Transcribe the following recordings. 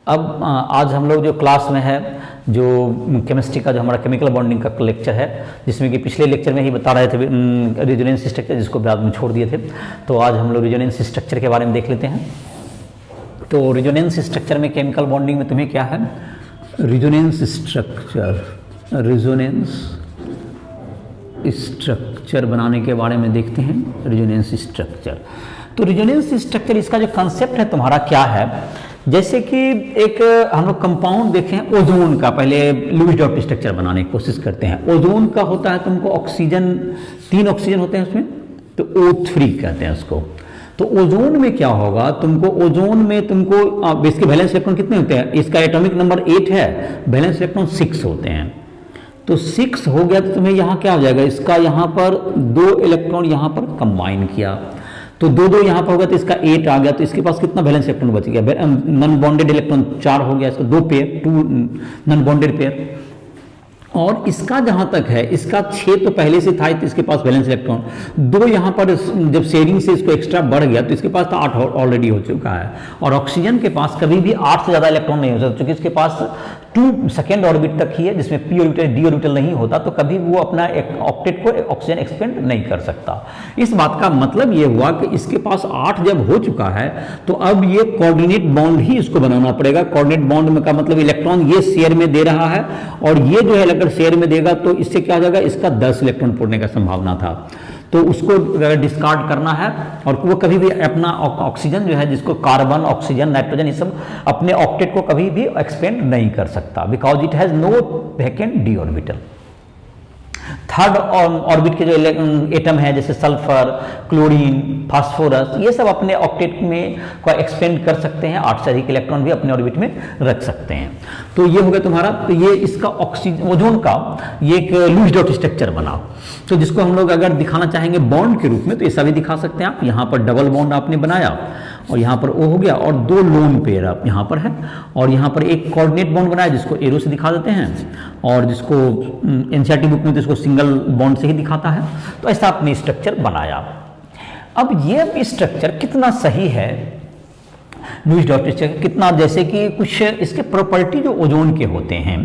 आज हम लोग जो क्लास में है, जो केमिस्ट्री का जो हमारा केमिकल बॉन्डिंग का लेक्चर है, जिसमें कि पिछले लेक्चर में ही बता रहे थे रेजोनेंस स्ट्रक्चर, जिसको बाद में छोड़ दिए थे। तो आज हम लोग रेजोनेंस स्ट्रक्चर के बारे में देख लेते हैं। तो रेजोनेंस स्ट्रक्चर में केमिकल बॉन्डिंग में तुम्हें क्या है, रेजोनेंस स्ट्रक्चर बनाने के बारे में देखते हैं। रेजोनेंस स्ट्रक्चर, तो रेजोनेंस स्ट्रक्चर इसका जो कंसेप्ट है तुम्हारा क्या है, जैसे कि एक हम लोग कंपाउंड देखें ओजोन का, पहले लुईस डॉट स्ट्रक्चर बनाने की कोशिश करते हैं। ओजोन का होता है तुमको ऑक्सीजन, 3 ऑक्सीजन होते हैं उसमें, तो O3 कहते हैं उसको। तो ओजोन में क्या होगा, तुमको ओजोन में तुमको इसके वैलेंस इलेक्ट्रॉन कितने होते हैं, इसका एटॉमिक नंबर 8 है, वैलेंस इलेक्ट्रॉन 6 होते हैं। तो 6 हो गया तो तुम्हें यहाँ क्या हो जाएगा, इसका यहाँ पर 2 इलेक्ट्रॉन यहाँ पर कंबाइन किया, तो 2 यहाँ पर होगा, तो इसका 8 आ गया। तो इसके पास कितना वैलेंस इलेक्ट्रॉन बच गया, नॉन बॉन्डेड इलेक्ट्रॉन 4 हो गया, इसका 2 पेयर, 2 नॉन बॉन्डेड पेयर। और इसका जहां तक है, इसका 6 तो पहले से था, तो इसके पास वैलेंस इलेक्ट्रॉन 2 यहाँ पर जब शेयरिंग से इसको एक्स्ट्रा बढ़ गया, तो इसके पास तो 8 ऑलरेडी हो चुका है। और ऑक्सीजन के पास कभी भी 8 से ज़्यादा इलेक्ट्रॉन नहीं हो सकता, क्योंकि इसके पास 2 सेकेंड ऑर्बिट तक ही है, जिसमें p ऑर्बिटल d ऑर्बिटल नहीं होता, तो कभी वो अपना एक ऑक्टेट को ऑक्सीजन एक्सपेंड नहीं कर सकता। इस बात का मतलब ये हुआ कि इसके पास 8 जब हो चुका है, तो अब ये कोऑर्डिनेट बॉन्ड ही इसको बनाना पड़ेगा। कोऑर्डिनेट बॉन्ड का मतलब इलेक्ट्रॉन ये शेयर में दे रहा है, और ये जो है अगर शेयर में देगा तो इससे क्या हो जाएगा, इसका 10 इलेक्ट्रॉन पुड़ने का संभावना था, तो उसको डिस्कार्ड करना है। और वो कभी भी अपना ऑक्सीजन जो है, जिसको कार्बन, ऑक्सीजन, नाइट्रोजन, ये सब अपने ऑक्टेट को कभी भी एक्सपेंड नहीं कर सकता, because it has no vacant d orbital. Third orbit के जो एटम है, जैसे सल्फर, क्लोरीन, फास्फोरस, ये सब अपने ऑक्टेट में को एक्सपेंड कर सकते हैं, 8 से अधिक इलेक्ट्रॉन भी अपने ऑर्बिट में रख सकते हैं। तो ये हो गया तुम्हारा, तो ये इसका ऑक्सीजन ओजोन का ये एक लुईस डॉट स्ट्रक्चर बना, तो जिसको हम लोग अगर दिखाना चाहेंगे बॉन्ड के रूप में, तो ऐसा भी दिखा सकते हैं आप। यहाँ पर डबल बॉन्ड आपने बनाया, और यहाँ पर O हो गया, और 2 लोन पेयर आप यहाँ पर है, और यहाँ पर एक कोऑर्डिनेट बॉन्ड बनाया, जिसको एरो से दिखा देते हैं, और जिसको एनसीईआरटी बुक में तो इसको सिंगल बॉन्ड से ही दिखाता है। तो ऐसा आपने स्ट्रक्चर बनाया। अब ये स्ट्रक्चर कितना सही है, लुईस डॉट स्ट्रक्चर कितना, जैसे कि कुछ इसके प्रॉपर्टी जो ओजोन के होते हैं,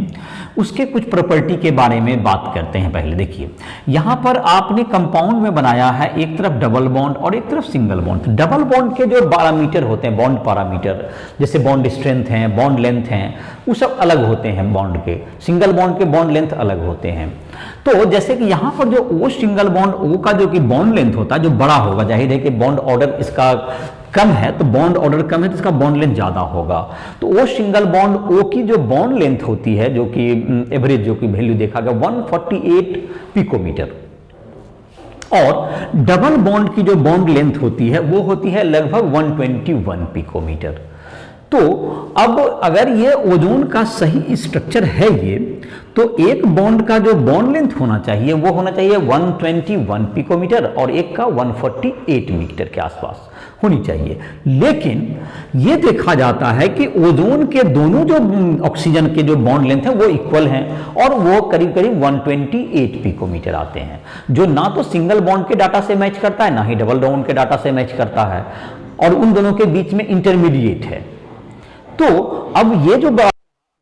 उसके कुछ प्रॉपर्टी के बारे में बात करते हैं। पहले देखिए, यहाँ पर आपने कंपाउंड में बनाया है, एक तरफ डबल बॉन्ड और एक तरफ सिंगल बॉन्ड। डबल बॉन्ड के जो पैरामीटर होते हैं, बॉन्ड पैरामीटर, जैसे बॉन्ड स्ट्रेंथ हैं, बॉन्ड लेंथ हैं, वो सब अलग होते हैं बॉन्ड के। सिंगल बॉन्ड के बॉन्ड लेंथ अलग होते हैं। तो जैसे कि यहाँ पर जो O सिंगल बॉन्ड O का जो कि बॉन्ड लेंथ होता है, जो बड़ा होगा, जाहिर है कि बॉन्ड ऑर्डर इसका कम है, तो बॉन्ड ऑर्डर कम है, तो इसका बॉन्ड लेंथ ज्यादा होगा। तो O सिंगल बॉन्ड O की जो बॉन्ड लेंथ होती है, जो कि एवरेज जो कि वैल्यू देखा गया 148 पिकोमीटर, और डबल बॉन्ड की जो बॉन्ड लेंथ होती है वो होती है लगभग 121 पिकोमीटर। तो अब अगर ये ओजोन का सही स्ट्रक्चर है ये, तो एक बॉन्ड का जो बॉन्ड लेंथ होना चाहिए वो होना चाहिए 121 पिकोमीटर, और एक का 148 मीटर के आसपास होनी चाहिए। लेकिन ये देखा जाता है कि ओजोन के दोनों जो ऑक्सीजन के जो बॉन्ड लेंथ है वो इक्वल हैं, और वो करीब करीब 128 पिकोमीटर आते हैं, जो ना तो सिंगल बॉन्ड के डाटा से मैच करता है, ना ही डबल बॉन्ड के डाटा से मैच करता है, और उन दोनों के बीच में इंटरमीडिएट है। तो अब ये जो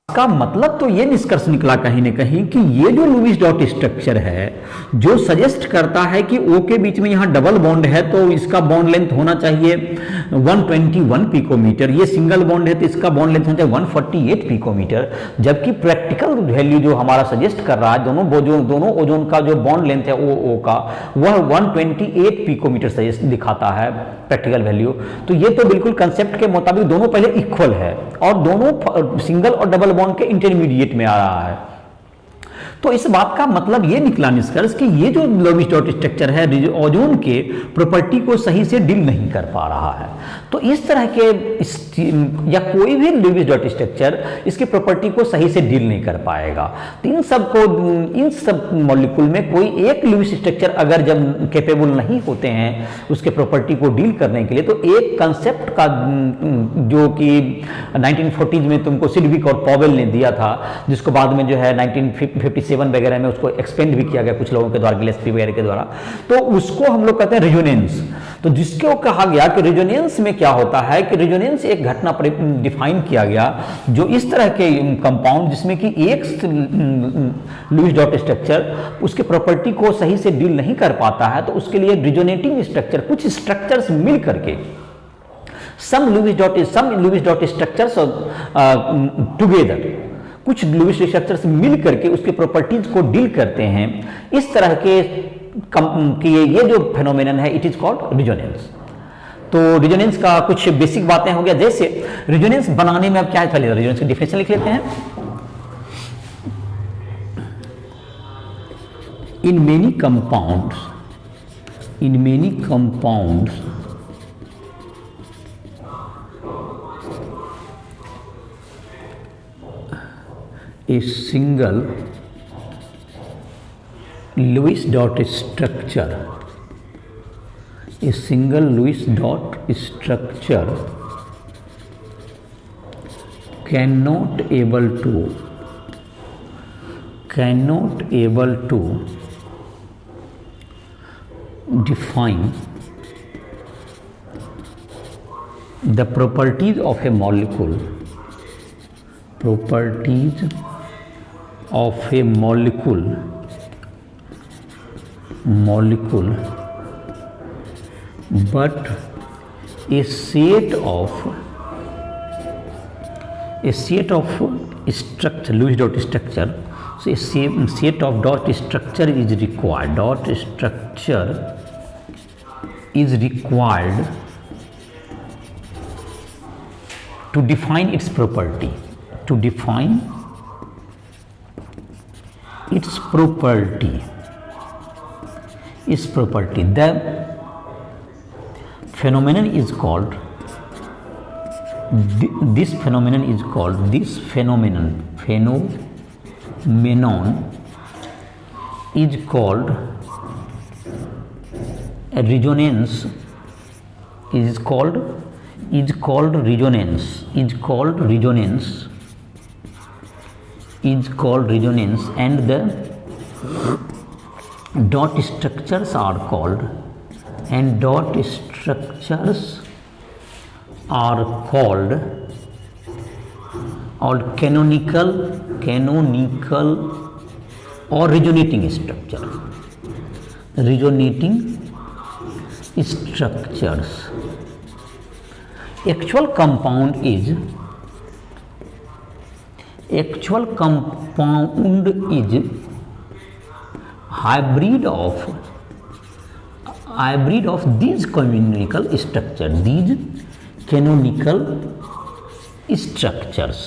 का मतलब तो ये निष्कर्ष निकला कहीं न कहीं कि ये जो लुईस डॉट स्ट्रक्चर है, जो सजेस्ट करता है कि O के बीच में यहाँ डबल बॉन्ड है, तो इसका बॉन्ड लेंथ होना चाहिए 121 पिकोमीटर, ये सिंगल बॉन्ड है तो इसका बॉन्ड लेंथ होना चाहिए 148 पिकोमीटर, जबकि प्रैक्टिकल वैल्यू जो हमारा सजेस्ट कर रहा है, दोनों ओजोन का जो बॉन्ड लेंथ है O का, वह 128 पिकोमीटर सजेस्ट दिखाता है प्रैक्टिकल वैल्यू। तो ये तो बिल्कुल कंसेप्ट के मुताबिक दोनों पहले इक्वल है, और दोनों सिंगल और डबल बॉन्ड के इंटरमीडिएट में आ रहा है। तो इस बात का मतलब ये निकला निष्कर्ष कि ये जो लुईस डॉट स्ट्रक्चर है ओजोन के प्रॉपर्टी को सही से डील नहीं कर पा रहा है। तो इस तरह के या कोई भी लुईस डॉट स्ट्रक्चर इसकी प्रॉपर्टी को सही से डील नहीं कर पाएगा। तो इन सब मॉलिक्यूल में कोई एक लुईस स्ट्रक्चर अगर जब कैपेबल नहीं होते हैं उसके प्रॉपर्टी को डील करने के लिए, तो एक कंसेप्ट का जो कि 1940s में तुमको सिडविक और पॉवेल ने दिया था, जिसको बाद में जो है 1957 1957 वगैरह में उसको एक्सपेंड भी किया गया कुछ लोगों के द्वारा, गिलेस्पी वगैरह के द्वारा। तो उसको हम लोग कहते हैं रेजोनेंस। तो जिसको कहा गया कि रेजोनेंस में क्या होता है कि रेजोनेंस एक घटना डिफाइन किया गया जो इस तरह के कंपाउंड जिसमें कि एक लुईस डॉट स्ट्रक्चर उसके प्रॉपर्टी को सही से डील नहीं कर पाता है, तो उसके लिए रेजोनेटिंग स्ट्रक्चर, कुछ स्ट्रक्चर्स मिल करके some Lewis dot structures together, कुछ लुईस स्ट्रक्चर्स मिल करके उसके प्रॉपर्टीज को डील करते हैं। इस तरह के ये जो फेनोमेनन है इट इज कॉल्ड रेजोनेंस। तो रेजोनेंस का कुछ बेसिक बातें हो गया। जैसे रेजोनेंस बनाने में अब क्या है, पहले रेजोनेंस की डिफिनेशन लिख लेते हैं। In many compounds a single Lewis dot structure cannot able to define the properties of a molecule but a set of structure, Lewis dot structure. So a set of dot structure is required. Dot structure is required to define its property. The phenomenon is called this phenomenon is called resonance. Is called resonance, and the dot structures are called canonical or resonating structures. Actual compound is hybrid of these canonical structures.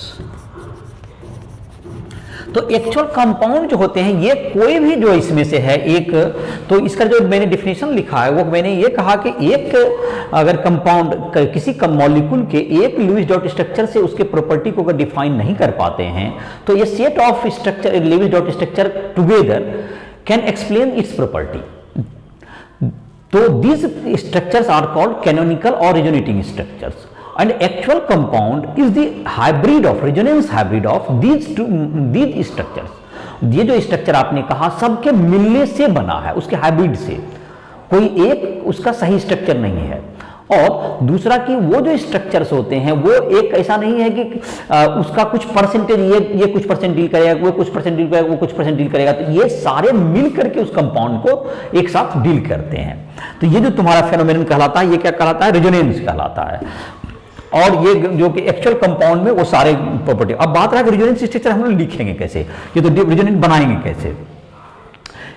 तो actual compound जो होते हैं ये कोई भी जो इसमें से है एक, तो इसका जो मैंने डिफिनेशन लिखा है वो मैंने ये कहा कि एक अगर कंपाउंड किसी मॉलिक्यूल के एक लुईस डॉट स्ट्रक्चर से उसके प्रॉपर्टी को अगर डिफाइन नहीं कर पाते हैं तो ये set of structure Lewis dot structure together can explain its property. तो these structures are called canonical or resonating structures, and actual compound is the resonance hybrid of these structures. ये जो स्ट्रक्चर आपने कहा सबके मिलने से बना है, उसके हाइब्रिड से, कोई एक उसका सही स्ट्रक्चर नहीं है. और दूसरा कि वो जो स्ट्रक्चर्स होते हैं वो एक ऐसा नहीं है कि उसका कुछ परसेंटेज ये कुछ परसेंट डील करेगा, वो कुछ परसेंट डील करेगा, वो कुछ परसेंट डील करेगा. तो ये सारे मिल करके उस कंपाउंड को एक साथ डील करते हैं. तो ये जो तुम्हारा फेनोमेनन कहलाता है ये क्या कहलाता है, रेजोनेंस कहलाता है. और ये जो कि एक्चुअल कंपाउंड में वो सारे प्रॉपर्टी. अब बात रहा कि रेजोनेंस स्ट्रक्चर हम लोग लिखेंगे कैसे, ये तो रेजोनेंस बनाएंगे कैसे.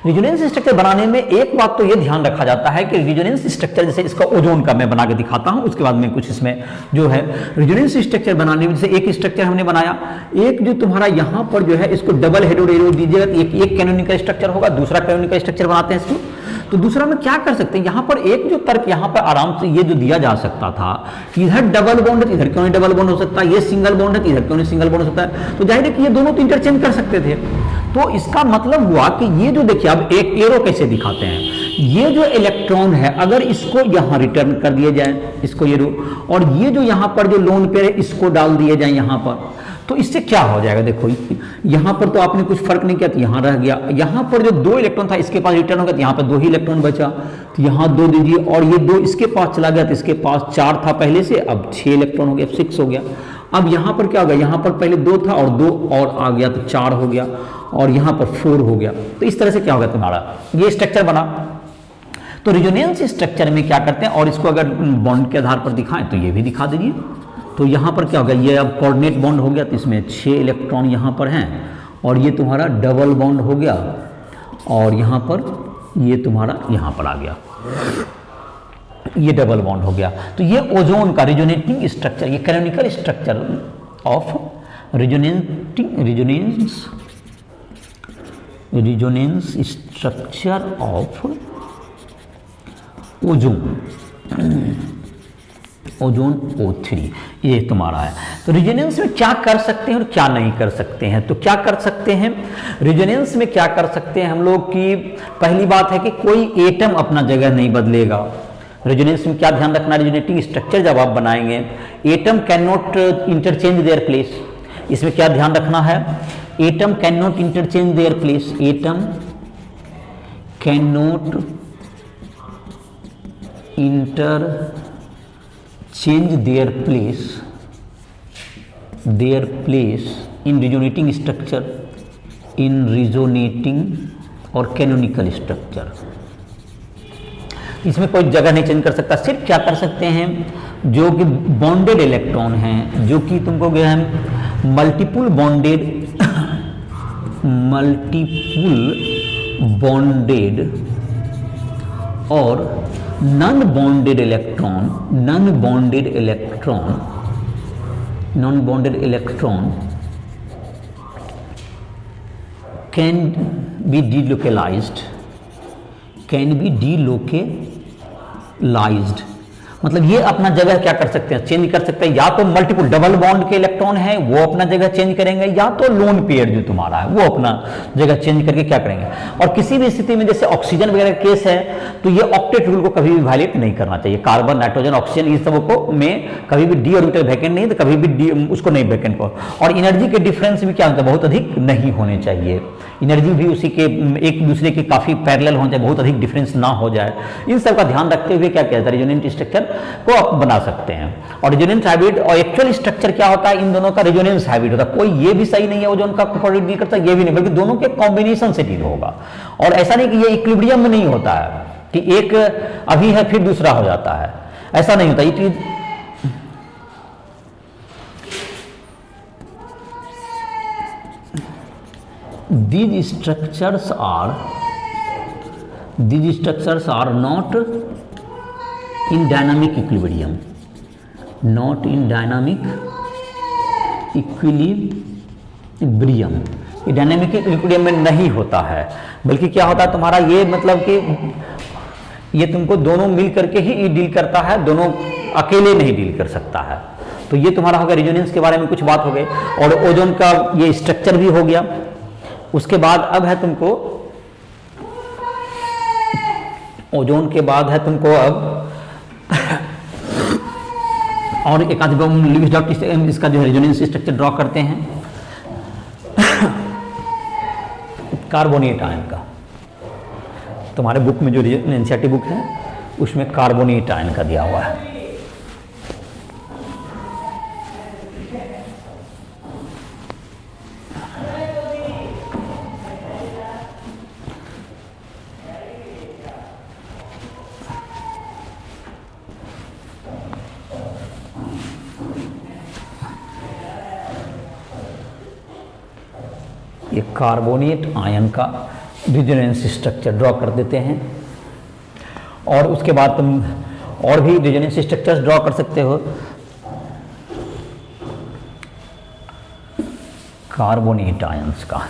रेजोनेंस स्ट्रक्चर बनाने में एक बात तो ये ध्यान रखा जाता है कि रेजोनेंस स्ट्रक्चर, जैसे इसका ओजोन का मैं बना के दिखाता हूं, उसके बाद में कुछ इसमें जो है रेजोनेंस स्ट्रक्चर बनाने में, जैसे एक स्ट्रक्चर हमने बनाया, एक जो तुम्हारा यहां पर जो है इसको डबल हेडेड एरो दीजिएगा तो एक कैनोनिकल स्ट्रक्चर होगा, दूसरा कैनोनिकल स्ट्रक्चर बनाते हैं इसको. तो दूसरा में क्या कर सकते हैं, यहां पर एक जो तर्क यहां पर आराम से ये जो दिया जा सकता था कि इधर डबल बॉन्ड है, इधर क्यों नहीं डबल बॉन्ड हो सकता, ये सिंगल बॉन्ड है, इधर क्यों नहीं सिंगल बॉन्ड हो सकता है. तो जाहिर है कि ये दोनों तो इंटरचेंज कर सकते थे. तो इसका मतलब हुआ कि ये जो देखिए अब एक एरो कैसे दिखाते हैं, ये जो इलेक्ट्रॉन है अगर इसको यहां रिटर्न कर दिए जाए, इसको ये रो, और ये जो यहां पर जो लोन पेयर है इसको डाल दिए जाए यहां पर, तो इससे क्या हो जाएगा, देखो यहाँ पर तो आपने कुछ फर्क नहीं किया, तो यहाँ रह गया, यहाँ पर जो 2 इलेक्ट्रॉन था इसके पास रिटर्न हो गया, तो यहाँ पर 2 ही इलेक्ट्रॉन बचा, तो यहाँ 2 दीजिए, और ये 2 इसके पास चला गया, तो इसके पास 4 था पहले से, अब 6 इलेक्ट्रॉन हो गया, 6 हो गया। अब यहाँ पर क्या हो गया, यहाँ पर पहले 2 था और 2 और आ गया तो 4 हो गया, और यहाँ पर 4 हो गया। तो इस तरह से क्या हो गया तुम्हारा ये स्ट्रक्चर बना। तो रेजोनेंस स्ट्रक्चर में क्या करते हैं, और इसको अगर बॉन्ड के आधार पर दिखाएं तो ये भी दिखा दीजिए। तो यहाँ पर क्या हो गया, ये अब कोऑर्डिनेट बॉन्ड हो गया, तो इसमें 6 इलेक्ट्रॉन यहाँ पर हैं, और ये तुम्हारा डबल बॉन्ड हो गया, और यहाँ पर ये तुम्हारा यहाँ पर आ गया, ये डबल बॉन्ड हो गया। तो ये ओजोन का रेजोनेटिंग स्ट्रक्चर, ये canonical structure of resonance structure of ozone O3 ये तुम्हारा है। तो रेजोनेंस में क्या कर सकते हैं और क्या नहीं कर सकते हैं, तो क्या कर सकते हैं रेजोनेंस में, क्या कर सकते हैं हम लोग की पहली बात है कि कोई एटम अपना जगह नहीं बदलेगा। रेजोनेंस में क्या ध्यान रखना, रेजोनेटिंग स्ट्रक्चर जब आप बनाएंगे, atom can not interchange their place. इसमें क्या ध्यान रखना है, atom can not interchange their place, atom can not interchange their place in resonating structure, in resonating और canonical structure। इसमें कोई जगह नहीं चेंज कर सकता, सिर्फ क्या कर सकते हैं, जो कि बॉन्डेड इलेक्ट्रॉन हैं, जो कि तुमको गया है मल्टीपुल बॉन्डेड और non bonded electron can be delocalized, मतलब ये अपना जगह क्या कर सकते हैं, चेंज कर सकते हैं। या तो मल्टीपल डबल बॉन्ड के इलेक्ट्रॉन है वो अपना जगह चेंज करेंगे, या तो लोन पेयर जो तुम्हारा है वो अपना जगह चेंज करके क्या करेंगे। और किसी भी स्थिति में जैसे ऑक्सीजन वगैरह केस है तो ये ऑक्टेट रूल को कभी भी वायलेट नहीं करना चाहिए। कार्बन, नाइट्रोजन, ऑक्सीजन इन सब को में कभी भी डी ऑर्बिटल वैकेंट नहीं, तो कभी भी उसको नहीं वैकेंट को। और एनर्जी के डिफरेंस भी क्या होता है, बहुत अधिक नहीं होने चाहिए। एनर्जी भी उसी के एक दूसरे के काफी पैरेलल हो जाए, बहुत अधिक डिफरेंस ना हो जाए। इन सब का ध्यान रखते हुए क्या किया जाता है, रेजोनेंट स्ट्रक्चर को आप बना सकते हैं। और रेजोनेंस हाइब्रिड और एक्चुअल स्ट्रक्चर क्या होता है, इन दोनों का रेजोनेंस हाइब्रिड होता है। कोई ये भी सही नहीं है ओजोन का कोऑर्डिनेट डील करता, ये भी नहीं, बल्कि दोनों के कॉम्बिनेशन से डील होगा। और ऐसा नहीं कि ये इक्विलिब्रियम में नहीं होता है कि एक अभी है फिर दूसरा हो जाता है, ऐसा नहीं होता। These structures are not in dynamic equilibrium, ये डायनामिक इक्विलिब्रियम में नहीं होता है, बल्कि क्या होता है तुम्हारा ये, मतलब कि ये तुमको दोनों मिल करके ही डील करता है, दोनों अकेले नहीं डील कर सकता है। तो ये तुम्हारा होगा रेजोनेंस के बारे में कुछ बात हो गई, और ओजोन का ये स्ट्रक्चर भी हो गया। उसके बाद अब है तुमको ओजोन के बाद है तुमको अब और एक आध लुईस डॉट इसका जो रेजोनेंस स्ट्रक्चर ड्रॉ करते हैं कार्बोनेट आयन का। तुम्हारे बुक में जो एनसीईआरटी बुक है उसमें कार्बोनेट आयन का दिया हुआ है। ये कार्बोनेट आयन का रेजोनेंस स्ट्रक्चर ड्रॉ कर देते हैं। और उसके बाद तुम और भी रेजोनेंस स्ट्रक्चर्स ड्रॉ कर सकते हो। कार्बोनेट आयंस का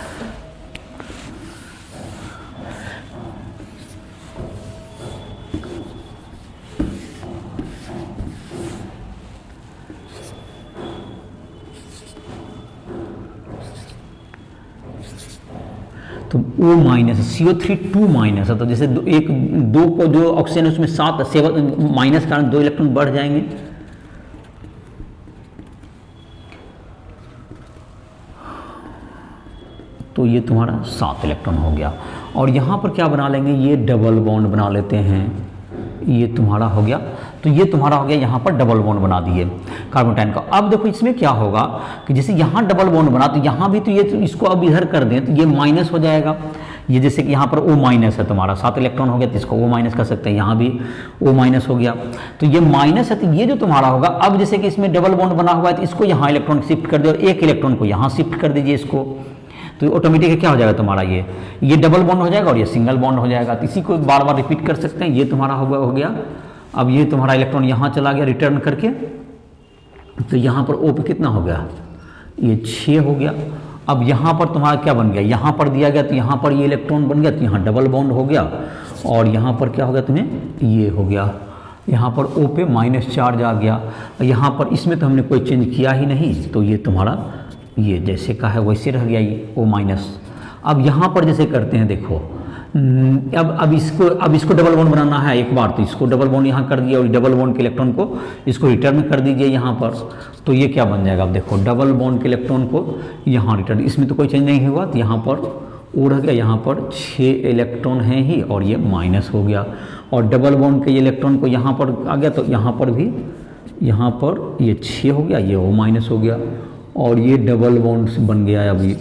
तो O माइनस CO3 2 माइनस है, तो जैसे दो को जो ऑक्सीजन है उसमें 7 माइनस कारण 2 इलेक्ट्रॉन बढ़ जाएंगे। तो ये तुम्हारा 7 इलेक्ट्रॉन हो गया। और यहाँ पर क्या बना लेंगे, ये डबल बॉन्ड बना लेते हैं, ये तुम्हारा हो गया। तो ये तुम्हारा हो गया, यहाँ पर डबल बॉन्ड बना दिए कार्बोटाइन का। अब देखो इसमें क्या होगा कि जैसे यहाँ डबल बॉन्ड बना तो यहाँ भी तो ये तो इसको अब इधर कर दें तो ये माइनस हो जाएगा। ये जैसे कि यहाँ पर O माइनस है तुम्हारा, 7 इलेक्ट्रॉन हो गया तो इसको O माइनस कर सकते हैं, यहाँ भी O माइनस हो गया। तो ये माइनस है तो ये जो तुम्हारा होगा, अब जैसे कि इसमें डबल बॉन्ड बना हुआ है तो इसको यहाँ इलेक्ट्रॉन शिफ्ट कर दे और एक इलेक्ट्रॉन को यहाँ शिफ्ट कर दीजिए इसको, तो ऑटोमेटिक क्या हो जाएगा तुम्हारा, ये डबल बॉन्ड हो जाएगा और ये सिंगल बॉन्ड हो जाएगा। तो इसी को बार बार रिपीट कर सकते हैं। ये तुम्हारा हो गया। अब ये तुम्हारा इलेक्ट्रॉन यहाँ चला गया रिटर्न करके, तो यहाँ पर O पे कितना हो गया, ये 6 हो गया। अब यहाँ पर तुम्हारा क्या बन गया, यहाँ पर दिया गया तो यहाँ पर ये इलेक्ट्रॉन बन गया तो यहाँ डबल बॉन्ड हो गया। और यहाँ पर क्या हो गया तुम्हें, ये हो गया, यहाँ पर O पे माइनस चार्ज आ गया। यहाँ पर इसमें तो हमने कोई चेंज किया ही नहीं, तो ये तुम्हारा ये जैसे का है वैसे रह गया ये O माइनस। अब यहाँ पर जैसे करते हैं देखो, अब इसको डबल बॉन्ड बनाना है एक बार, तो इसको डबल बॉन्ड यहाँ कर दिया और डबल बॉन्ड के इलेक्ट्रॉन को इसको रिटर्न कर दीजिए यहाँ पर, तो ये क्या बन जाएगा। अब देखो डबल बॉन्ड के इलेक्ट्रॉन को यहाँ रिटर्न, इसमें तो कोई चेंज नहीं हुआ तो यहाँ पर O रह गया, यहाँ पर 6 इलेक्ट्रॉन हैं ही और ये माइनस हो गया। और डबल बॉन्ड के इलेक्ट्रॉन को यहाँ पर आ गया तो यहाँ पर भी, यहाँ पर ये 6 हो गया, ये O माइनस हो गया और ये डबल बॉन्ड बन गया अभी।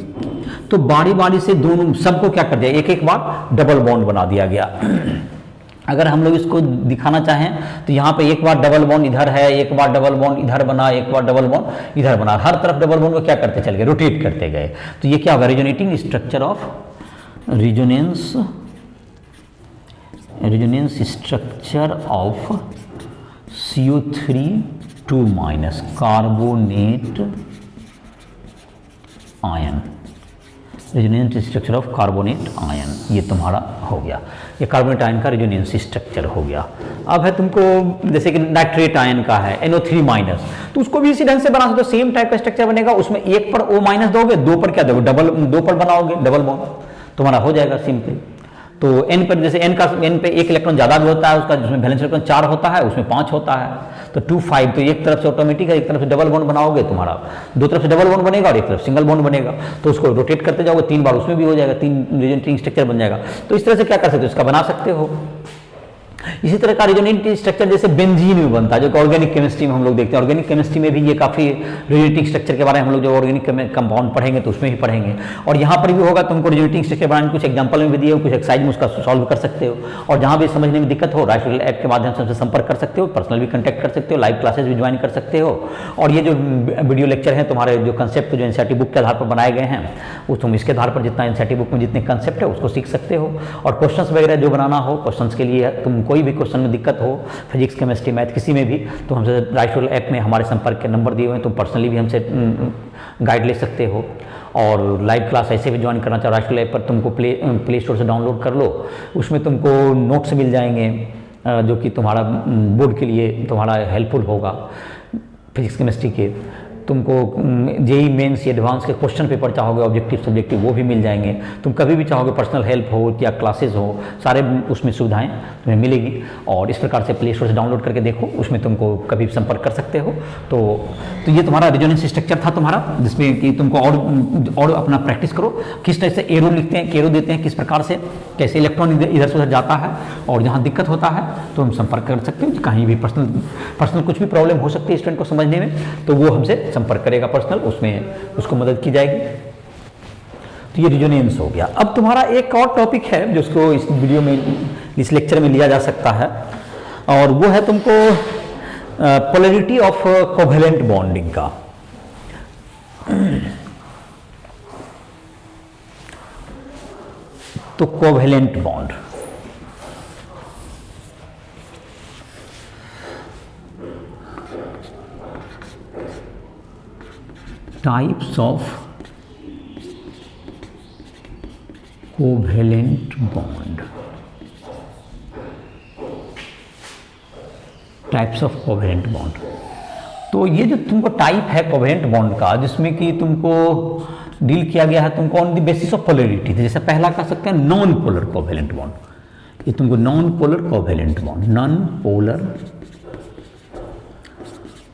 तो बारी बारी से दोनों सबको क्या कर दिया, एक एक बार डबल बॉन्ड बना दिया गया। अगर हम लोग इसको दिखाना चाहें तो यहाँ पे एक बार डबल बॉन्ड इधर है, एक बार डबल बॉन्ड इधर बना, एक बार डबल बॉन्ड इधर बना, हर तरफ डबल बॉन्ड को क्या करते चल गए, रोटेट करते गए। तो ये क्या होगा, resonating structure of resonance structure of CO3 carbonate ion, resonance structure of carbonate ion, ये तुम्हारा हो गया। ये कार्बोनेट आयन का रेजोनेंस स्ट्रक्चर हो गया। अब है तुमको जैसे कि नाइट्रेट आयन का है NO3 माइनस, तो उसको भी इसी ढंग से बना सकते हो, सेम टाइप का स्ट्रक्चर बनेगा। उसमें एक पर O माइनस दोगे, 2 पर क्या दोगे, दो पर बनाओगे डबल बॉन्ड, तुम्हारा हो जाएगा सिंपल। तो N पर जैसे N पे एक इलेक्ट्रॉन ज़्यादा भी होता है, उसका जिसमें वैलेंस इलेक्ट्रॉन 4 होता है, उसमें 5 होता है, तो 2 5। तो एक तरफ से ऑटोमेटिक है, एक तरफ से डबल बॉन्ड बनाओगे, तुम्हारा 2 तरफ से डबल बॉन्ड बनेगा और एक तरफ सिंगल बॉन्ड बनेगा। तो उसको रोटेट करते जाओगे 3 बार, उसमें भी हो जाएगा, 3 रेजोनेटिंग स्ट्रक्चर बन जाएगा। तो इस तरह से क्या कर सकते हो, इसका बना सकते हो। इसी तरह का रेजोनेटिंग स्ट्रक्चर जैसे बेंजीन में बनता है, जो कि ऑर्गेनिक केमिस्ट्री में हम लोग देखते हैं। ऑर्गेनिक केमिस्ट्री में भी ये काफ़ी रेजोनेटिंग स्ट्रक्चर के बारे में हम लोग जो ऑर्गेनिक कंपाउंड पढ़ेंगे तो उसमें ही पढ़ेंगे। और यहाँ पर भी होगा, तुमको रेजोनेटिंग स्ट्रक्चर बनाने कुछ एग्जांपल में भी दिए हो, कुछ एक्सरसाइज में उसका सॉल्व कर सकते हो। और जहाँ भी समझने में दिक्कत हो, राइफल ऐप के माध्यम से हमसे संपर्क कर सकते हो, पर्सनल भी कंटेक्ट कर सकते हो, लाइव क्लासेस भी ज्वाइन कर सकते हो। और ये जो वीडियो लेक्चर हैं तुम्हारे, जो कंसेप्ट जो एनसीईआरटी बुक के आधार पर बनाए गए हैं, वो तुम इसके आधार पर जितना एनसीईआरटी बुक में जितने कंसेप्ट है उसको सीख सकते हो। और क्वेश्चंस वगैरह जो बनाना हो, क्वेश्चंस के लिए तुम कोई भी क्वेश्चन में दिक्कत हो, फिजिक्स केमिस्ट्री मैथ किसी में भी, तो हमसे राइफल ऐप में हमारे संपर्क के नंबर दिए हुए हैं, तुम पर्सनली भी हमसे गाइड ले सकते हो। और लाइव क्लास ऐसे भी ज्वाइन करना चाहो, राइफल ऐप पर तुमको प्ले स्टोर से डाउनलोड कर लो, उसमें तुमको नोट्स मिल जाएंगे जो कि तुम्हारा बोर्ड के लिए तुम्हारा हेल्पफुल होगा। फिजिक्स केमिस्ट्री के तुमको जेई मेंस या एडवांस के क्वेश्चन पेपर चाहोगे, ऑब्जेक्टिव सब्जेक्टिव, वो भी मिल जाएंगे। तुम कभी भी चाहोगे पर्सनल हेल्प हो या क्लासेस हो, सारे उसमें सुविधाएं तुम्हें मिलेगी। और इस प्रकार से प्ले स्टोर से डाउनलोड करके देखो, उसमें तुमको कभी भी संपर्क कर सकते हो। तो ये तुम्हारा रेजोनेंस स्ट्रक्चर था तुम्हारा, जिसमें कि तुमको और अपना प्रैक्टिस करो, किस तरह से एरो लिखते हैं, केरो देते हैं, किस प्रकार से कैसे इलेक्ट्रॉन इधर से उधर जाता है। और जहाँ दिक्कत होता है तो हम संपर्क कर सकते हो, कहीं भी पर्सनल कुछ भी प्रॉब्लम हो सकती है स्टूडेंट को समझने में, तो वो हमसे संपर्क करेगा पर्सनल, उसमें उसको मदद की जाएगी। तो ये रेजोनेंस हो गया। अब तुम्हारा एक और टॉपिक है जो उसको इस वीडियो में, इस लेक्चर में लिया जा सकता है, और वो है तुमको पोलैरिटी ऑफ कोवेलेंट बॉन्डिंग का। तो covalent bond, types of covalent bond, types of covalent bond. तो ये जो तुमको टाइप है कोवेलेंट बॉन्ड का, जिसमें कि तुमको डील किया गया है तुमको on the basis of polarity. जैसे पहला कह सकते हैं नॉन पोलर कोवेलेंट बॉन्ड, ये तुमको non polar covalent bond, non polar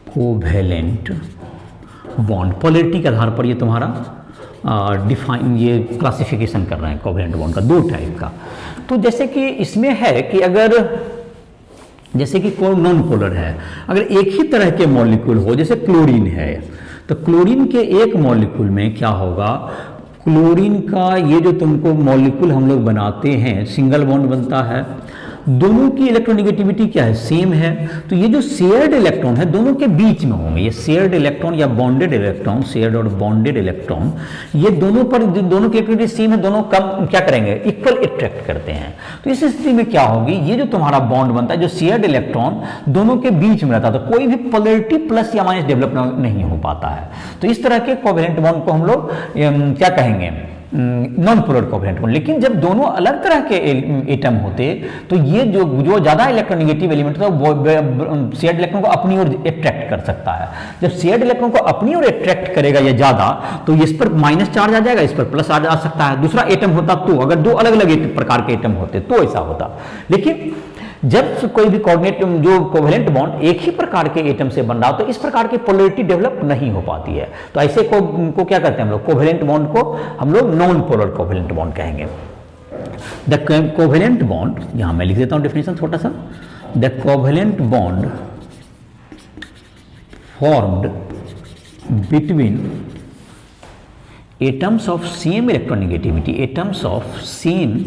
covalent bond, polarity के आधार पर ये तुम्हारा डिफाइन ये क्लासिफिकेशन कर रहे हैं कोवेलेंट बॉन्ड का, दो टाइप का। तो जैसे कि इसमें है कि अगर जैसे कि कोई नॉन पोलर है, अगर एक ही तरह के मॉलिक्यूल हो, जैसे क्लोरीन है, तो क्लोरीन के एक मॉलिक्यूल में क्या होगा, क्लोरीन का ये जो तुमको मॉलिक्यूल हम लोग बनाते हैं, सिंगल बॉन्ड बनता है, दोनों की इलेक्ट्रोनेगेटिविटी क्या है, सेम है। तो ये जो शेयर्ड इलेक्ट्रॉन है दोनों के बीच में होंगे, ये शेयर्ड इलेक्ट्रॉन या बॉन्डेड इलेक्ट्रॉन, शेयर्ड और बॉन्डेड इलेक्ट्रॉन, ये दोनों पर दोनों की इलेक्ट्रिसिटी सेम है, दोनों कम क्या करेंगे, इक्वल अट्रैक्ट करते हैं। तो इस स्थिति में क्या होगी, ये जो तुम्हारा बॉन्ड बनता है, जो शेयर्ड इलेक्ट्रॉन दोनों के बीच में रहता है, तो कोई भी पोलैरिटी प्लस या माइनस डेवलप नहीं हो पाता है। तो इस तरह के कोवेलेंट बॉन्ड को हम लोग क्या कहेंगे, नॉन पोलर कोवेलेंट बॉन्ड। लेकिन जब दोनों अलग तरह के एटम होते तो ये जो ज्यादा इलेक्ट्रोनेगेटिव एलिमेंट होता है वो शेयर्ड इलेक्ट्रॉन को अपनी ओर अट्रैक्ट कर सकता है। जब शेयर्ड इलेक्ट्रॉन को अपनी ओर अट्रैक्ट करेगा या ज्यादा, तो इस पर माइनस चार्ज आ जाएगा, इस पर प्लस चार्ज आ सकता है। दूसरा एटम होता तो, अगर दो अलग अलग प्रकार के एटम होते तो ऐसा होता। लेकिन जब कोई भी कोऑर्डिनेट जो कोवेलेंट बॉन्ड एक ही प्रकार के एटम से बन रहा हो, तो इस प्रकार की पोलैरिटी डेवलप नहीं हो पाती है। तो ऐसे को क्या करते हैं हम लोग, कोवेलेंट बॉन्ड को हम लोग नॉन पोलर कोवेलेंट बॉन्ड कहेंगे। द कोवेलेंट बॉन्ड, यहां मैं लिख देता हूं डेफिनेशन छोटा सा, the covalent bond formed between atoms of same electronegativity, atoms of same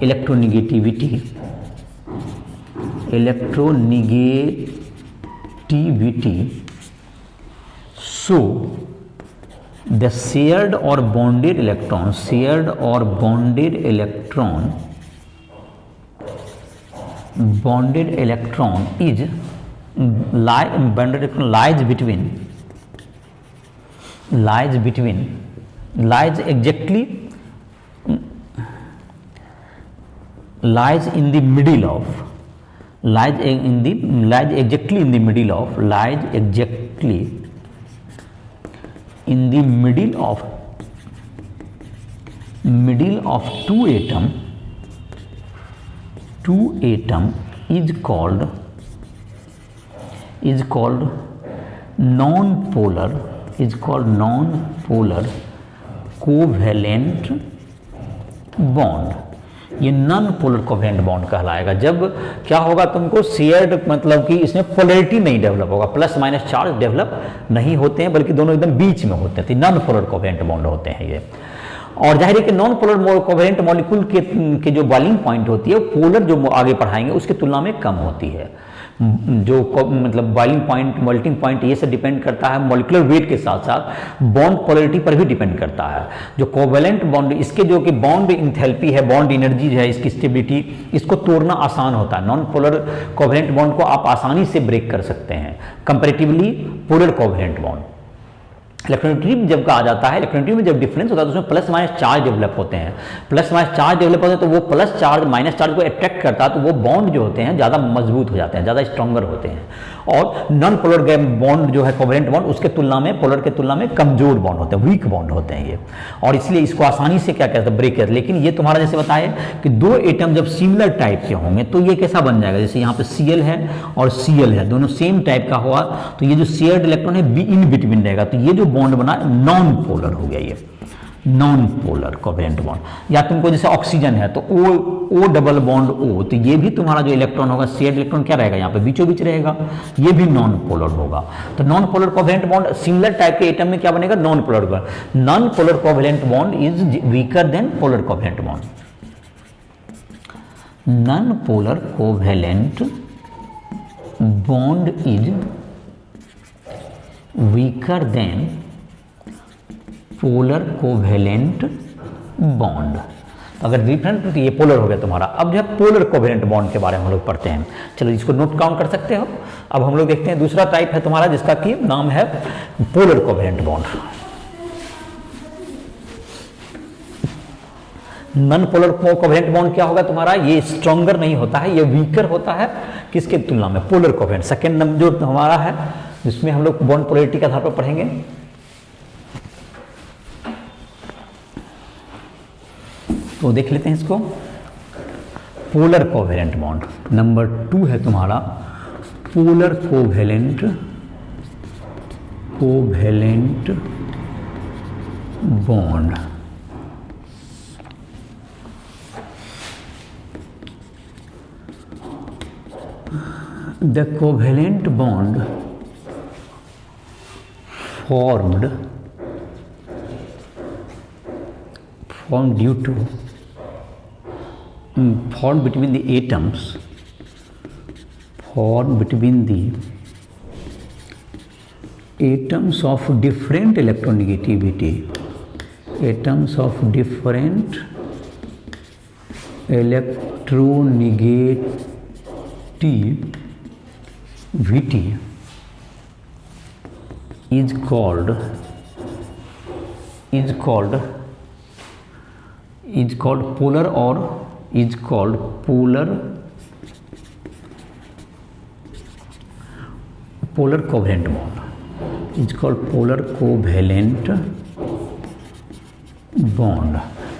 electronegativity so the shared or bonded electron is lies exactly lies in the middle of lies exactly in the middle of two atom is called non-polar covalent bond। ये non polar covalent bond कहलाएगा। जब क्या होगा, तुमको shared मतलब कि इसमें polarity नहीं डेवलप होगा, प्लस माइनस चार्ज डेवलप नहीं होते हैं, बल्कि दोनों एकदम बीच में होते हैं, तो नॉन पोलर कोवेलेंट बॉन्ड होते हैं ये। और जाहिर है कि नॉन पोलर कोवेलेंट मॉलिक्यूल के जो बॉइलिंग पॉइंट होती है, पोलर जो आगे पढ़ाएंगे उसकी तुलना में कम होती है। जो मतलब बॉइलिंग पॉइंट, मेल्टिंग पॉइंट, ये सब डिपेंड करता है मॉलिक्यूलर वेट के साथ साथ बॉन्ड पोलैरिटी पर भी डिपेंड करता है। जो कोवेलेंट बॉन्ड, इसके जो कि बॉन्ड इंथैल्पी है, बॉन्ड एनर्जी है, इसकी स्टेबिलिटी, इसको तोड़ना आसान होता है। नॉन पोलर कोवेलेंट बॉन्ड को आप आसानी से ब्रेक कर सकते हैं comparatively polar covalent bond. Electronegative जब का आ जाता है, इलेक्ट्रोनेगेटिव में जब डिफरेंस होता है तो उसमें प्लस माइनस चार्ज डेवलप होते हैं। प्लस माइनस चार्ज डेवलप होते हैं तो वो प्लस चार्ज माइनस चार्ज को अट्रैक्ट करता है, तो वो बॉन्ड जो होते हैं ज़्यादा मजबूत हो जाते हैं, ज़्यादा स्ट्रॉन्गर होते हैं। और नॉन पोलर बॉन्ड जो है कोवेलेंट बॉन्ड, उसके तुलना में, पोलर के तुलना में कमजोर बॉन्ड होते हैं, वीक बॉन्ड होते हैं ये। और इसलिए इसको आसानी से क्या कहते हैं, ब्रेक करते हैं। लेकिन ये तुम्हारा जैसे बताया कि दो एटम जब सिमिलर टाइप के होंगे तो ये कैसा बन जाएगा, जैसे यहाँ पे Cl है और Cl है, दोनों सेम टाइप का हुआ, तो ये जो शेयर्ड इलेक्ट्रॉन है इन बिटवीन रहेगा, तो ये जो बॉन्ड बना नॉन पोलर हो गया, ये नॉन पोलर कोवेलेंट बॉन्ड। या तुमको जैसे ऑक्सीजन है तो O डबल बॉन्ड O, तो ये भी तुम्हारा जो इलेक्ट्रॉन होगा, शेयर्ड इलेक्ट्रॉन क्या रहेगा, यहाँ पे बीचों बीच रहेगा, ये भी नॉन पोलर होगा। तो non polar covalent bond similar type के एटम में क्या बनेगा, non polar bond. Non polar covalent bond is weaker then polar covalent bond. Non polar covalent bond is weaker then polar covalent bond. तो अगर different तो ये polar हो गया तुम्हारा। अब जो है पोलर कोवेलेंट बॉन्ड के बारे में हम लोग पढ़ते हैं, चलो इसको नोट डाउन कर सकते हो। अब हम लोग देखते हैं दूसरा टाइप है तुम्हारा जिसका कि नाम है polar covalent bond. Non polar covalent bond क्या होगा तुम्हारा, ये स्ट्रॉन्गर नहीं होता है, ये वीकर होता है किसके तुलना में, पोलर कोवेलेंट। सेकेंड नंबर जो हमारा है जिसमें हम लोग बॉन्ड पोलैरिटी के आधार पर पढ़ेंगे, तो देख लेते हैं इसको। पोलर कोवेलेंट बॉन्ड नंबर 2 है तुम्हारा polar covalent bond. The covalent bond formed due to formed between the atoms, formed between the atoms of different electronegativity, atoms of different electronegativity is called polar, or is called polar covalent bond, is called polar covalent bond.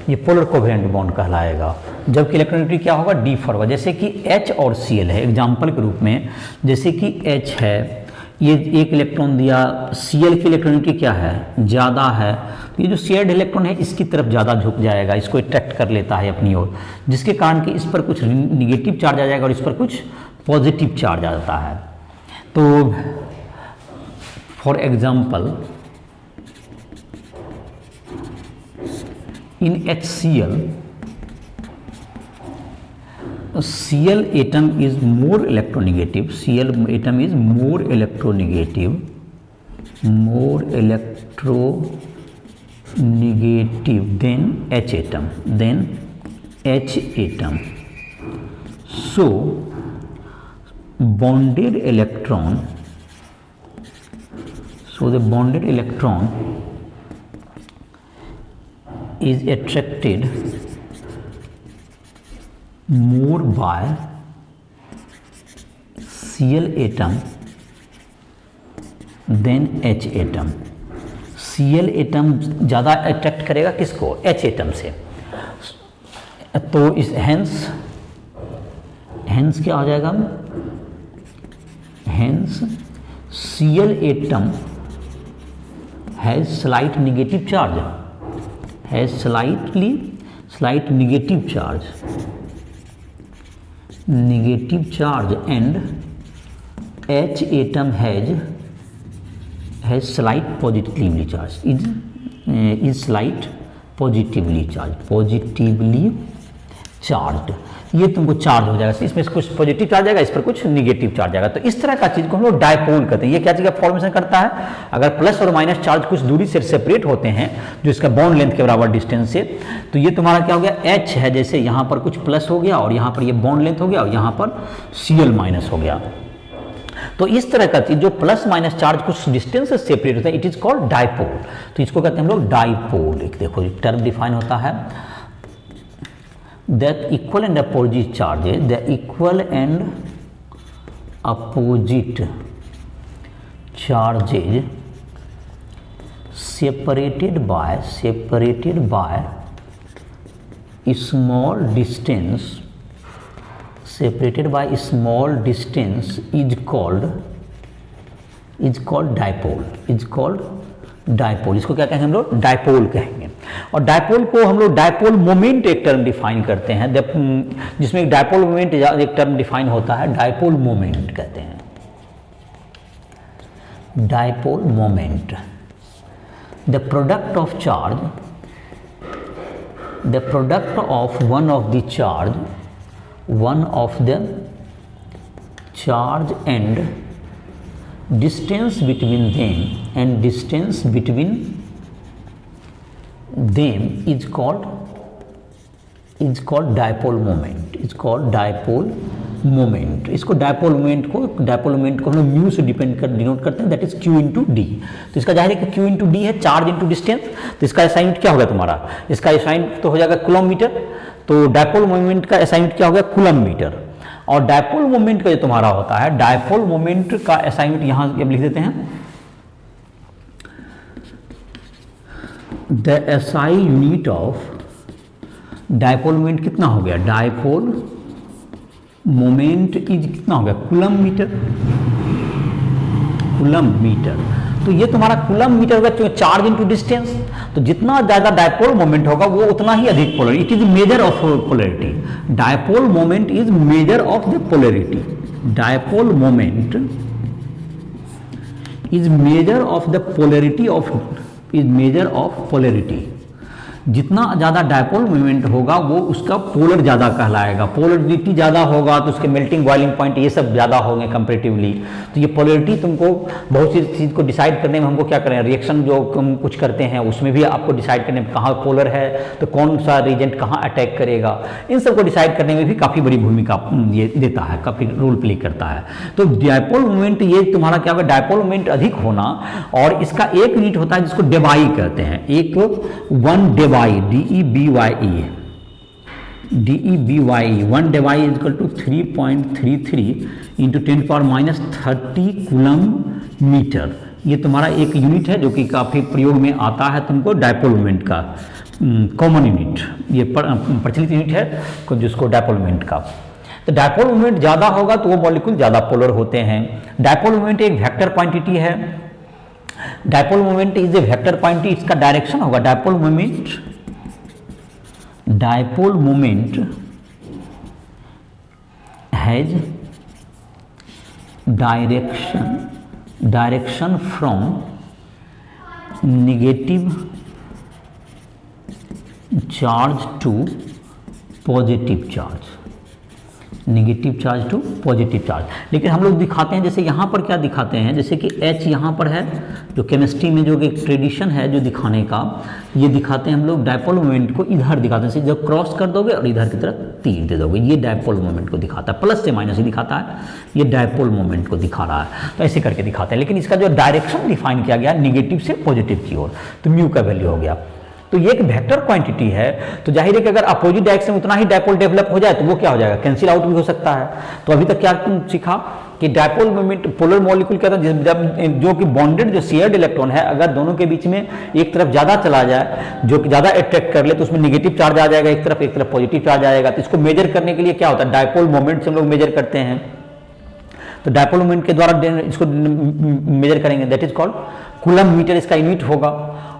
ये polar covalent bond कहलाएगा, जबकि electronegativity क्या होगा, differ होगा। जैसे कि H और Cl है एग्जाम्पल के रूप में, जैसे कि H है, ये एक इलेक्ट्रॉन दिया, Cl की इलेक्ट्रोनेगेटिविटी क्या है, ज़्यादा है, तो ये जो शेयर्ड इलेक्ट्रॉन है इसकी तरफ ज़्यादा झुक जाएगा, इसको अट्रैक्ट कर लेता है अपनी ओर, जिसके कारण कि इस पर कुछ निगेटिव चार्ज आ जाएगा और इस पर कुछ पॉजिटिव चार्ज आ जाता है। तो for example in HCl, Cl atom is more electronegative, Cl atom is more electronegative than H atom, so bonded electron, the bonded electron is attracted more by Cl atom than H atom. Cl atom ज़्यादा attract करेगा किसको, H atom से। तो इस hence क्या हो जाएगा, hence Cl atom has slight negative charge, has slight negative charge, and H atom has slight positively charged, is slight positively charged। ये तुमको चार्ज हो जाएगा, इसमें कुछ पॉजिटिव चार्ज आएगा, इस पर कुछ निगेटिव चार्ज आएगा। तो इस तरह का चीज को हम लोग डायपोल कहते हैं। ये क्या चीज का फॉर्मेशन करता है, अगर प्लस और माइनस चार्ज कुछ दूरी से सेपरेट होते हैं जो इसका बॉन्ड लेंथ के बराबर डिस्टेंस से, तो ये तुम्हारा क्या हो गया, H है, जैसे यहाँ पर कुछ प्लस हो गया और यहाँ पर ये बॉन्ड लेंथ हो गया और यहाँ पर Cl माइनस हो गया। तो इस तरह का चीज जो प्लस माइनस चार्ज कुछ डिस्टेंस से सेपरेट होता है, इट इज कॉल्ड डायपोल। तो इसको कहते हैं हम लोग डायपोल। एक देखो टर्म डिफाइन होता है, the equal and opposite charges, the equal and opposite charges separated by small distance, is called dipole, dipole. इसको क्या कहेंगे हम लोग, डायपोल कहेंगे। और डायपोल को हम लोग डायपोल मोमेंट एक टर्म डिफाइन करते हैं, जिसमें डायपोल मोमेंट एक टर्म डिफाइन होता है, डायपोल मोमेंट कहते हैं। Dipole moment, the product of charge, the product of one of the charge and distance between them is called dipole moment, इसको डायपोल मोमेंट को हम लोग म्यू से डिनोट करते हैं, that is Q into D. तो इसका जाहिर है कि Q इंटू डी है, चार्ज इंटू डिस्टेंस, तो इसका असाइनमेंट क्या होगा तुम्हारा, इसका असाइनमेंट तो हो जाएगा कूलम मीटर। तो डायपोल मोमेंट का असाइनमेंट क्या होगा, कूलम मीटर। और डायपोल मोमेंट का जो तुम्हारा होता है, डायपोल मोमेंट का असाइनमेंट यहां अब लिख देते हैं, the SI unit of dipole moment कितना हो गया, डायपोल मोमेंट इज कितना हो गया, कूलम मीटर। तो ये तुम्हारा कूलम मीटर होगा, चार्ज इनटू डिस्टेंस। तो जितना ज़्यादा डायपोल मोमेंट होगा वो उतना ही अधिक polarity. It is measure of polarity. Dipole moment is measure of the polarity. Dipole moment is measure of the polarity of, is measure of polarity. जितना ज़्यादा डायपोल मोमेंट होगा वो उसका पोलर ज़्यादा कहलाएगा। पोलरिटी ज़्यादा होगा तो उसके मेल्टिंग बॉइलिंग पॉइंट ये सब ज़्यादा होंगे कंपेरेटिवली। तो ये पोलरिटी तुमको बहुत सी चीज़ को डिसाइड करने में हमको क्या करें, रिएक्शन जो हम कुछ करते हैं उसमें भी आपको डिसाइड करने में कहाँ पोलर है तो कौन सा रिएजेंट कहाँ अटैक करेगा, इन सब को डिसाइड करने में भी काफ़ी बड़ी भूमिका ये देता है, काफ़ी रोल प्ले करता है। तो डायपोल मोमेंट ये तुम्हारा क्या होगा, डायपोल मोमेंट अधिक होना, और इसका एक यूनिट होता है जिसको डेबाई कहते हैं। एक 1 debye, DEBYE, DEBYE 1 debye is equal to 3.33 into 10⁻30 coulomb metre. ये तुम्हारा एक यूनिट है जो कि काफ़ी प्रयोग में आता है तुमको, डायपोल मोमेंट का कॉमन यूनिट, ये प्रचलित यूनिट है जिसको डायपोल मोमेंट का। तो डायपोल मोमेंट ज़्यादा होगा तो वो मॉलिक्यूल ज़्यादा पोलर होते हैं। डायपोल मोमेंट एक वेक्टर क्वांटिटी है। Dipole moment is a vector quantity, इसका डायरेक्शन होगा dipole moment, dipole moment has direction from negative charge to positive charge, negative charge to positive charge. लेकिन हम लोग दिखाते हैं, जैसे यहाँ पर क्या दिखाते हैं, जैसे कि H यहाँ पर है, जो केमिस्ट्री में जो एक ट्रेडिशन है जो दिखाने का, ये दिखाते हैं हम लोग डायपोल मोमेंट को इधर दिखाते हैं, जब क्रॉस कर दोगे और इधर की तरफ तीर दे दोगे, ये डायपोल मोमेंट को दिखाता है, प्लस से माइनस ही दिखाता है, ये डायपोल मोमेंट को दिखा रहा है। तो ऐसे करके दिखाते हैं, लेकिन इसका जो डायरेक्शन डिफाइन किया गया निगेटिव से पॉजिटिव की ओर, तो म्यू का वैल्यू हो गया। तो ये एक वेक्टर क्वांटिटी है, तो जाहिर है कि अगर अपोजिट डायरेक्शन में उतना ही डायपोल डेवलप हो जाए तो वो क्या हो जाएगा, कैंसिल आउट भी हो सकता है। तो अभी तक क्या तुम सीखा कि डायपोल मोमेंट पोलर मॉलिक्यूल क्या था, जब जो कि बॉन्डेड जो शेयर्ड इलेक्ट्रॉन है, अगर दोनों के बीच में एक तरफ ज़्यादा चला जाए, जो कि ज़्यादा अट्रैक्ट कर ले, तो उसमें नेगेटिव चार्ज आ जाएगा एक तरफ पॉजिटिव चार्ज आएगा। तो इसको मेजर करने के लिए क्या होता है, डायपोल मोमेंट से हम लोग मेजर करते हैं। तो डायपोल मोमेंट के द्वारा इसको मेजर करेंगे, that is called coulomb metre, इसका यूनिट होगा।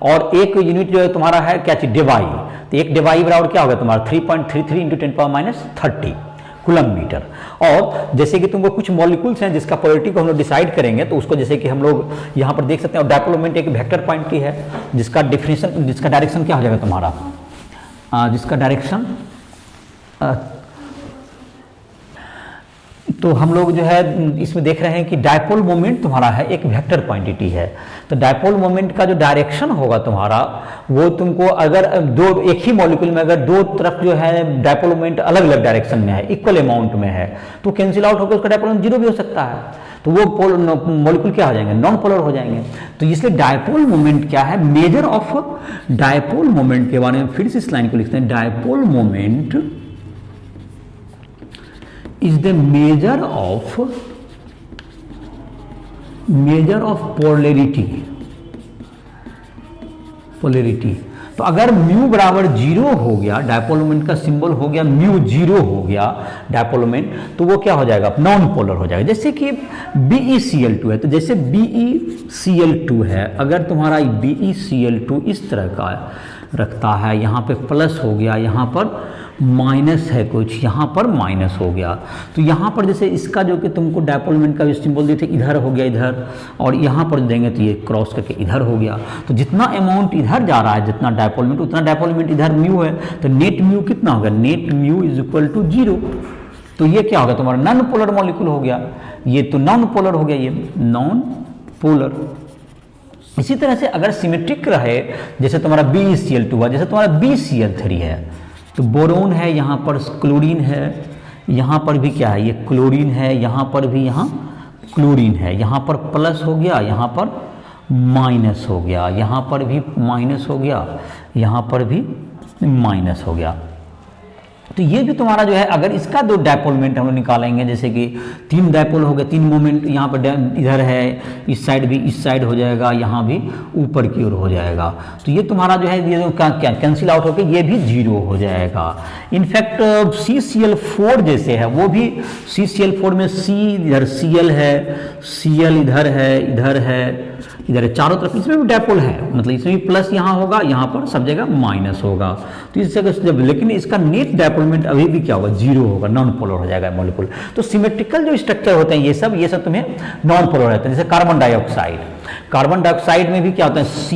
और एक यूनिट जो है तुम्हारा है क्या चीज, डेबाई। तो एक डेबाई बराबर क्या होगा तुम्हारा 3.33 इंटू 10⁻30 कूलम मीटर। और जैसे कि तुमको कुछ मॉलिक्यूल्स हैं जिसका पोलरिटी को हम लोग डिसाइड करेंगे, तो उसको जैसे कि हम लोग यहाँ पर देख सकते हैं। और डायपोल मोमेंट एक वेक्टर क्वांटिटी है जिसका डिफिनेशन, जिसका डायरेक्शन क्या हो जाएगा तुम्हारा, जिसका डायरेक्शन, तो हम लोग जो है इसमें देख रहे हैं कि डायपोल मोमेंट तुम्हारा है एक वेक्टर क्वांटिटी है। तो डायपोल मोमेंट का जो डायरेक्शन होगा तुम्हारा, वो तुमको अगर एक ही मॉलिक्यूल में अगर दो तरफ जो है डायपोल मोमेंट अलग अलग डायरेक्शन में है, इक्वल अमाउंट में है, तो कैंसिल आउट होकर उसका डायपोल मोमेंट जीरो भी हो सकता है। तो वो मॉलिक्यूल क्या हो जाएंगे, नॉन पोलर हो जाएंगे। तो इसलिए डायपोल मोमेंट क्या है, मेजर ऑफ डायपोल मोमेंट के बारे में फिर से इस लाइन को लिखते हैं, dipole moment is the measure of polarity। तो अगर म्यू बराबर जीरो हो गया, डायपोल मोमेंट का सिंबल हो गया म्यू, जीरो हो गया डायपोल मोमेंट, तो वो क्या हो जाएगा, नॉन पोलर हो जाएगा। जैसे कि BeCl2 है, तो जैसे BeCl2 है, अगर तुम्हारा BeCl2 इस तरह का रखता है, यहाँ पे प्लस हो गया, यहाँ पर माइनस है कुछ, यहाँ पर माइनस हो गया, तो यहाँ पर जैसे इसका जो कि तुमको डायपोल मोमेंट का सिंबल देते इधर हो गया इधर, और यहाँ पर देंगे तो ये क्रॉस करके इधर हो गया। तो जितना अमाउंट इधर जा रहा है, जितना डायपोल मोमेंट, उतना डायपोल मोमेंट इधर म्यू है, तो नेट म्यू कितना होगा, net mu is equal to 0। तो ये क्या होगा तुम्हारा नॉन पोलर मॉलिक्यूल हो गया, ये तो नॉन पोलर हो गया, ये नॉन पोलर। इसी तरह से अगर सिमेट्रिक रहे, जैसे तुम्हारा BeCl2 हुआ, जैसे तुम्हारा BCl3 है, तो बोरोन है, यहाँ पर क्लोरीन है, यहाँ पर भी क्या है, ये क्लोरीन है, यहाँ पर भी यहाँ क्लोरीन है, यहाँ पर प्लस हो गया, यहाँ पर माइनस हो गया, यहाँ पर भी माइनस हो गया, यहाँ पर भी माइनस हो गया। तो ये भी तुम्हारा जो है, अगर इसका दो डायपोल मोमेंट हम लोग निकालेंगे, जैसे कि 3 डायपोल हो गए, 3 मोमेंट यहाँ पर इधर है, इस साइड भी इस साइड हो जाएगा, यहाँ भी ऊपर की ओर हो जाएगा, तो ये तुम्हारा जो है ये क्या कैंसिल आउट होकर ये भी 0 हो जाएगा। इनफैक्ट CCl4 जैसे है वो भी, CCl4 में C इधर Cl है, Cl इधर है, इधर है, इधर है, चारों तरफ इसमें भी डायपोल है, मतलब इसमें भी प्लस यहाँ होगा, यहाँ पर सब जगह माइनस होगा। तो इस जगह जब, लेकिन इसका नेट डायपोल मोमेंट अभी भी क्या होगा, 0 होगा, नॉन पोलर हो जाएगा मॉलिक्यूल। तो सिमेट्रिकल जो स्ट्रक्चर होते हैं ये सब तुम्हें नॉन पोलर रहते हैं। जैसे कार्बन डाइऑक्साइड में भी क्या होता है, C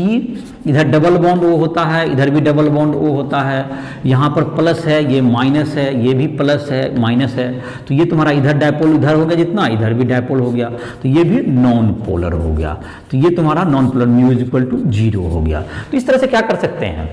इधर डबल बॉन्ड O होता है, इधर भी डबल बॉन्ड O होता है, यहाँ पर प्लस है, ये माइनस है, ये भी प्लस है, माइनस है, तो ये तुम्हारा इधर डायपोल इधर हो गया जितना, इधर भी डायपोल हो गया, तो ये भी नॉन पोलर हो गया। तो ये तुम्हारा non polar mu is equal to 0 हो गया। तो इस तरह से क्या कर सकते हैं,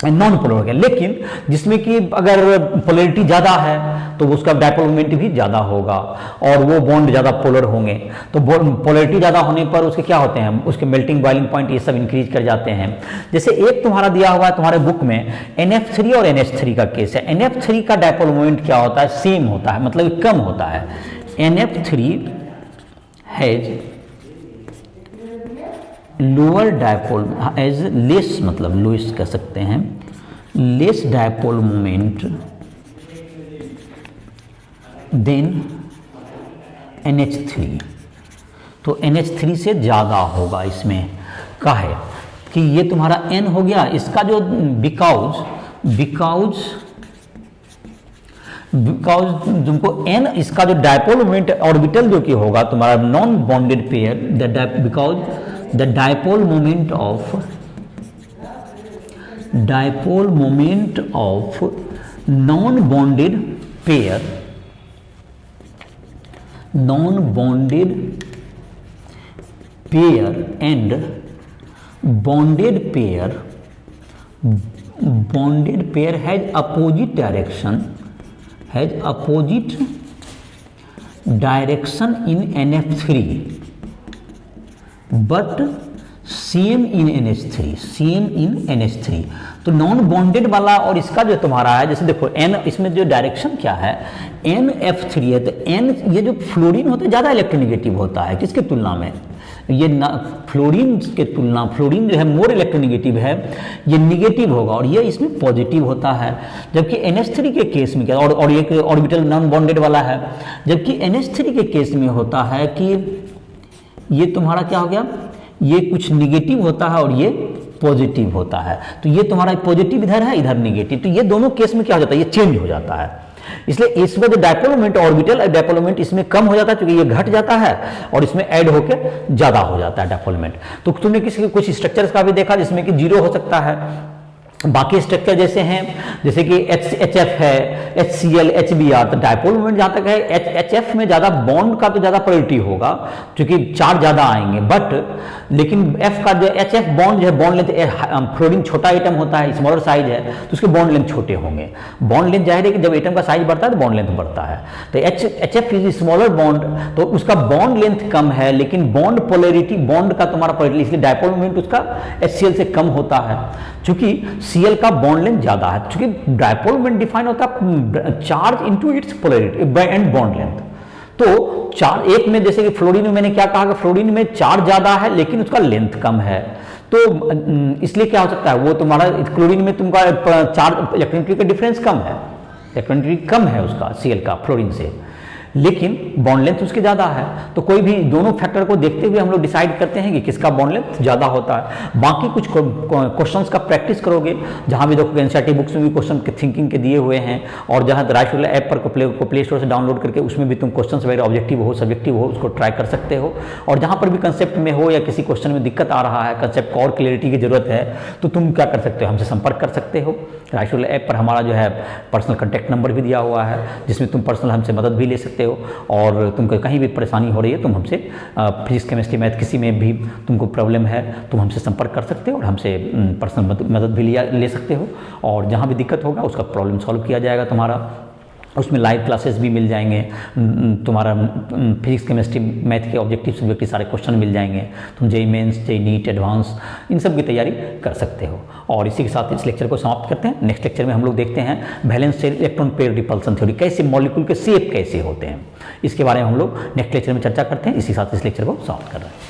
नॉन पोलर हो गया। लेकिन जिसमें कि अगर पोलैरिटी ज़्यादा है तो उसका डायपोल मोमेंट भी ज़्यादा होगा और वो बॉन्ड ज़्यादा पोलर होंगे। तो पोलैरिटी ज़्यादा होने पर उसके क्या होते हैं, उसके मेल्टिंग बॉइलिंग पॉइंट ये सब इंक्रीज कर जाते हैं। जैसे एक तुम्हारा दिया हुआ है तुम्हारे बुक में NF3 और NH3 का केस है। NF3 का डायपोल मोमेंट क्या होता है, सेम होता है, मतलब कम होता है। NF3 has lower dipole as less, मतलब लोएस्ट कह सकते हैं, less dipole moment then NH3। तो NH3 से ज़्यादा होगा इसमें, का है कि ये तुम्हारा N हो गया, इसका जो बिकॉज तुमको N, इसका जो डायपोल मोमेंट ऑर्बिटल जो कि होगा तुम्हारा non bonded pair, because the dipole moment of non-bonded pair and bonded pair has opposite direction in NF3 but same in NH3। तो नॉन बॉन्डेड वाला और इसका जो तुम्हारा है, जैसे देखो N, इसमें जो डायरेक्शन क्या है, NF3 है, तो N ये जो फ्लोरीन होता है ज़्यादा इलेक्ट्रोनेगेटिव होता है किसके तुलना में, ये फ्लोरीन के तुलना, फ्लोरीन जो है मोर इलेक्ट्रोनेगेटिव है, ये निगेटिव होगा और ये इसमें पॉजिटिव होता है। जबकि NH3 के केस में क्या, और एक ऑर्बिटल नॉन बॉन्डेड वाला है, जबकि NH3 के केस में होता है कि ये तुम्हारा क्या हो गया, ये कुछ निगेटिव होता है और ये पॉजिटिव होता है। तो ये तुम्हारा पॉजिटिव इधर है, इधर निगेटिव, तो ये दोनों केस में क्या हो जाता है, ये चेंज हो जाता है। इसलिए इसमें जो dipole moment orbital dipole moment इसमें कम हो जाता है क्योंकि ये घट जाता है और इसमें ऐड होकर ज्यादा हो जाता है डायपोल मोमेंट। तो तुमने किसी कुछ स्ट्रक्चर्स का भी देखा जिसमें कि 0 हो सकता है, बाकी स्ट्रक्चर जैसे हैं, जैसे कि HF है, HCl, HBr, तो डायपोल मोमेंट जहाँ तक है HF में ज़्यादा बॉन्ड का तो ज़्यादा प्रायोरिटी होगा क्योंकि चार्ज ज़्यादा आएंगे, बट लेकिन F का जो HF बॉन्ड जो है, बॉन्ड लेंथ, फ्लोरीन छोटा एटम होता है, स्मॉलर साइज है, तो उसके बॉन्ड लेंथ छोटे होंगे। बॉन्ड लेंथ जाहिर है कि जब एटम का साइज बढ़ता है तो बॉन्ड लेंथ बढ़ता है। तो HF इज स्मॉलर बॉन्ड, तो उसका बॉन्ड लेंथ कम है, लेकिन बॉन्ड पोलैरिटी, बॉन्ड का तुम्हारा पोलैरिटी, इसलिए डायपोल मोमेंट उसका HCl से कम होता है, चूंकि Cl का बॉन्ड लेंथ ज्यादा है। चूंकि डायपोल मोमेंट डिफाइन होता है charge into its polarity and bond length. तो चार एक में, जैसे कि फ्लोरीन में मैंने क्या कहा कि फ्लोरीन में चार्ज ज्यादा है लेकिन उसका लेंथ कम है, तो इसलिए क्या हो सकता है, वो तुम्हारा क्लोरीन में तुमका चार्ज इलेक्ट्रॉनिटी का डिफरेंस कम है, इलेक्ट्रॉनिटी कम है उसका Cl का फ्लोरीन से, लेकिन बॉन्ड लेंथ उसके ज़्यादा है। तो कोई भी दोनों फैक्टर को देखते हुए हम लोग डिसाइड करते हैं कि किसका बॉन्ड लेंथ ज़्यादा होता है। बाकी कुछ क्वेश्चंस का प्रैक्टिस करोगे, जहाँ भी देखोगे एनसीईआरटी बुक्स में भी क्वेश्चन के थिंकिंग के दिए हुए हैं, और जहाँ राइट ऐप पर को प्ले स्टोर से डाउनलोड करके उसमें भी तुम क्वेश्चन वगैरह ऑब्जेक्टिव हो सब्जेक्टिव हो उसको ट्राई कर सकते हो। और जहाँ पर भी कंसेप्ट में हो या किसी क्वेश्चन में दिक्कत आ रहा है, कंसेप्ट को और क्लियरिटी की जरूरत है, तो तुम क्या कर सकते हो, हमसे संपर्क कर सकते हो। राइट ऐप पर हमारा जो है पर्सनल कॉन्टैक्ट नंबर भी दिया हुआ है, जिसमें तुम पर्सनल हमसे मदद भी ले सकते हो। और तुमको कहीं भी परेशानी हो रही है, तुम हमसे फिजिक्स केमिस्ट्री मैथ किसी में भी तुमको प्रॉब्लम है, तुम हमसे संपर्क कर सकते हो और हमसे पर्सनल मदद भी ले सकते हो। और जहाँ भी दिक्कत होगा उसका प्रॉब्लम सॉल्व किया जाएगा तुम्हारा। उसमें लाइव क्लासेस भी मिल जाएंगे, तुम्हारा फिजिक्स केमिस्ट्री मैथ के ऑब्जेक्टिव सब्जेक्टिव सारे क्वेश्चन मिल जाएंगे, तुम JEE mains JEE NEET advance इन सब की तैयारी कर सकते हो। और इसी के साथ इस लेक्चर को समाप्त करते हैं। नेक्स्ट लेक्चर में हम लोग देखते हैं valence shell electron pair repulsion theory, कैसे मॉलिक्यूल के शेप कैसे होते हैं, इसके बारे में हम लोग नेक्स्ट लेक्चर में चर्चा करते हैं। इसी के साथ इस लेक्चर को समाप्त कर रहे हैं।